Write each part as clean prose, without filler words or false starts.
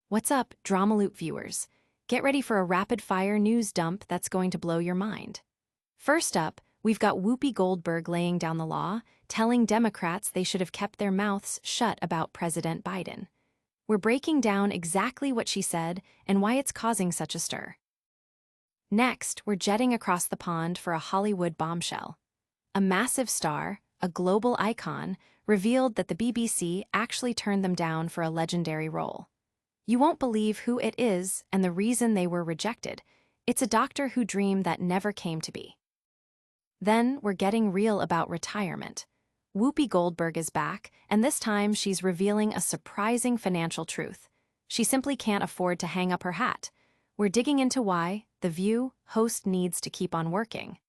What's up, DramaLoop viewers? Get ready for a rapid-fire news dump that's going to blow your mind. First up, we've got Whoopi Goldberg laying down the law, telling Democrats they should have kept their mouths shut about President Biden. We're breaking down exactly what she said and why it's causing such a stir. Next, we're jetting across the pond for a Hollywood bombshell. A massive star, a global icon, revealed that the BBC actually turned them down for a legendary role. You won't believe who it is and the reason they were rejected. It's a Doctor Who dream that never came to be. Then we're getting real about retirement. Whoopi Goldberg is back, and this time she's revealing a surprising financial truth. She simply can't afford to hang up her hat. We're digging into why The View host needs to keep on working.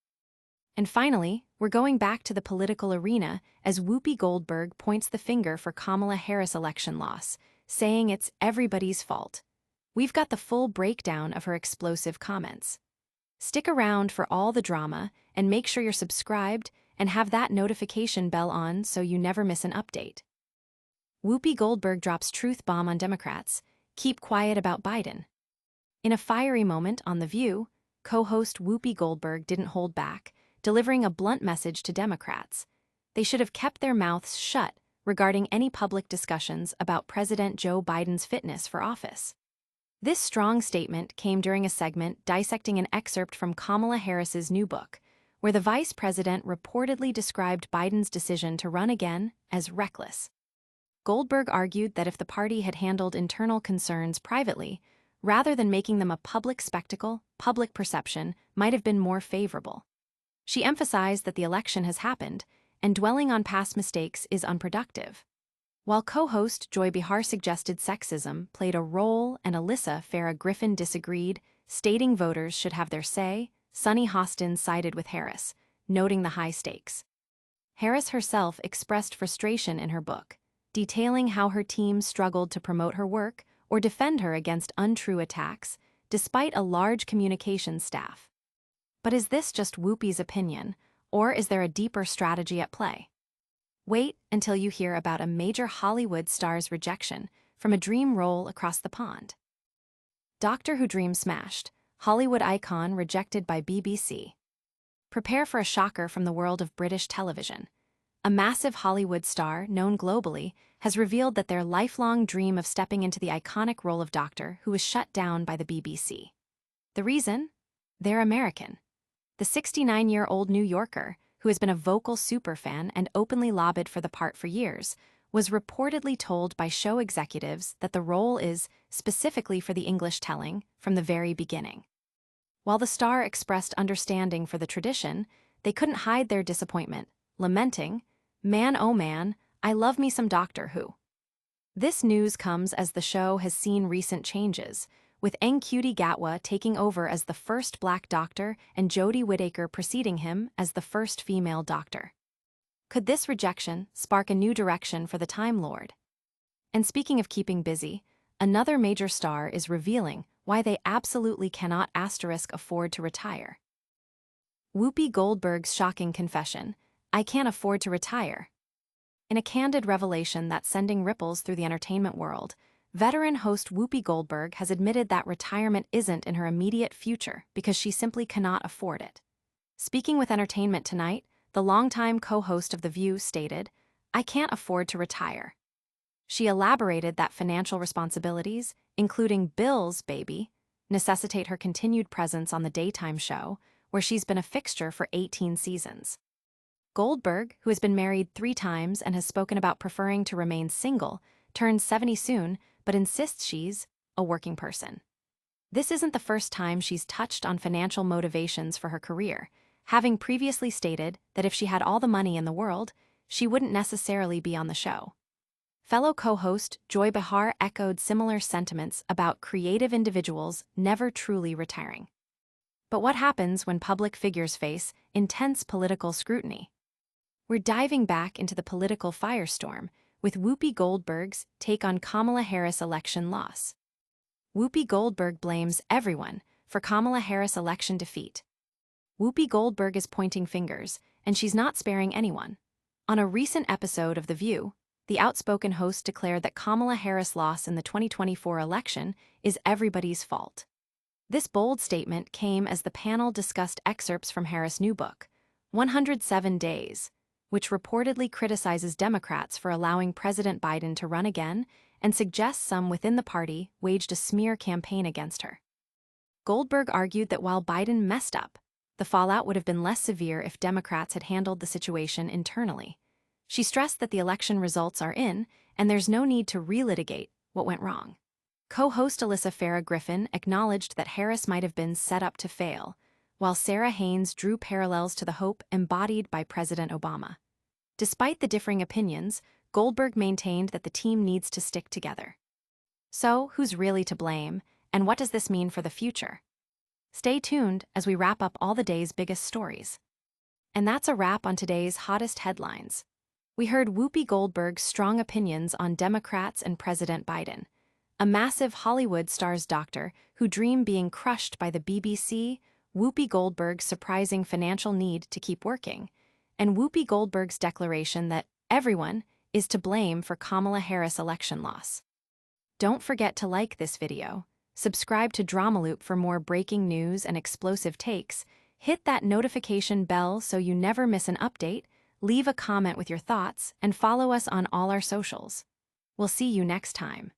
And finally, we're going back to the political arena as Whoopi Goldberg points the finger for Kamala Harris' election loss, saying it's everybody's fault. We've got the full breakdown of her explosive comments. Stick around for all the drama and make sure you're subscribed and have that notification bell on so you never miss an update. Whoopi Goldberg drops truth bomb on Democrats. Keep quiet about Biden. In a fiery moment on The View, co-host Whoopi Goldberg didn't hold back, delivering a blunt message to Democrats. They should have kept their mouths shut regarding any public discussions about President Joe Biden's fitness for office. This strong statement came during a segment dissecting an excerpt from Kamala Harris's new book, where the vice president reportedly described Biden's decision to run again as reckless. Goldberg argued that if the party had handled internal concerns privately, rather than making them a public spectacle, public perception might have been more favorable. She emphasized that the election has happened, and dwelling on past mistakes is unproductive. While co-host Joy Behar suggested sexism played a role and Alyssa Farah Griffin disagreed, stating voters should have their say, Sunny Hostin sided with Harris, noting the high stakes. Harris herself expressed frustration in her book, detailing how her team struggled to promote her work or defend her against untrue attacks, despite a large communications staff. But is this just Whoopi's opinion, or is there a deeper strategy at play? Wait until you hear about a major Hollywood star's rejection from a dream role across the pond. Doctor Who dream smashed, Hollywood icon rejected by BBC. Prepare for a shocker from the world of British television. A massive Hollywood star, known globally, has revealed that their lifelong dream of stepping into the iconic role of Doctor Who was shut down by the BBC. The reason? They're American. The 69-year-old New Yorker, who has been a vocal superfan and openly lobbied for the part for years, was reportedly told by show executives that the role is specifically for the English telling from the very beginning. While the star expressed understanding for the tradition, they couldn't hide their disappointment, lamenting, "Man, oh man, I love me some Doctor Who." This news comes as the show has seen recent changes, with Ncuti Gatwa taking over as the first Black Doctor and Jodie Whittaker preceding him as the first female Doctor. Could this rejection spark a new direction for the Time Lord? And speaking of keeping busy, another major star is revealing why they absolutely cannot afford to retire. Whoopi Goldberg's shocking confession, "I can't afford to retire." In a candid revelation that's sending ripples through the entertainment world, veteran host Whoopi Goldberg has admitted that retirement isn't in her immediate future because she simply cannot afford it. Speaking with Entertainment Tonight, the longtime co-host of The View stated, "I can't afford to retire." She elaborated that financial responsibilities, including bills, baby, necessitate her continued presence on the daytime show, where she's been a fixture for 18 seasons. Goldberg, who has been married 3 times and has spoken about preferring to remain single, turns 70 soon, but insists she's a working person. This isn't the first time she's touched on financial motivations for her career, having previously stated that if she had all the money in the world, she wouldn't necessarily be on the show. Fellow co-host Joy Behar echoed similar sentiments about creative individuals never truly retiring. But what happens when public figures face intense political scrutiny? We're diving back into the political firestorm with Whoopi Goldberg's take on Kamala Harris' election loss. Whoopi Goldberg blames everyone for Kamala Harris' election defeat. Whoopi Goldberg is pointing fingers, and she's not sparing anyone. On a recent episode of The View, the outspoken host declared that Kamala Harris' loss in the 2024 election is everybody's fault. This bold statement came as the panel discussed excerpts from Harris' new book, 107 Days, which reportedly criticizes Democrats for allowing President Biden to run again and suggests some within the party waged a smear campaign against her. Goldberg argued that while Biden messed up, the fallout would have been less severe if Democrats had handled the situation internally. She stressed that the election results are in, and there's no need to relitigate what went wrong. Co-host Alyssa Farah Griffin acknowledged that Harris might have been set up to fail, while Sarah Haynes drew parallels to the hope embodied by President Obama. Despite the differing opinions, Goldberg maintained that the team needs to stick together. So, who's really to blame, and what does this mean for the future? Stay tuned as we wrap up all the day's biggest stories. And that's a wrap on today's hottest headlines. We heard Whoopi Goldberg's strong opinions on Democrats and President Biden, a massive Hollywood star's doctor who dreamed being crushed by the BBC, Whoopi Goldberg's surprising financial need to keep working, and Whoopi Goldberg's declaration that everyone is to blame for Kamala Harris' election loss. Don't forget to like this video, subscribe to DramaLoop for more breaking news and explosive takes, hit that notification bell so you never miss an update, leave a comment with your thoughts, and follow us on all our socials. We'll see you next time.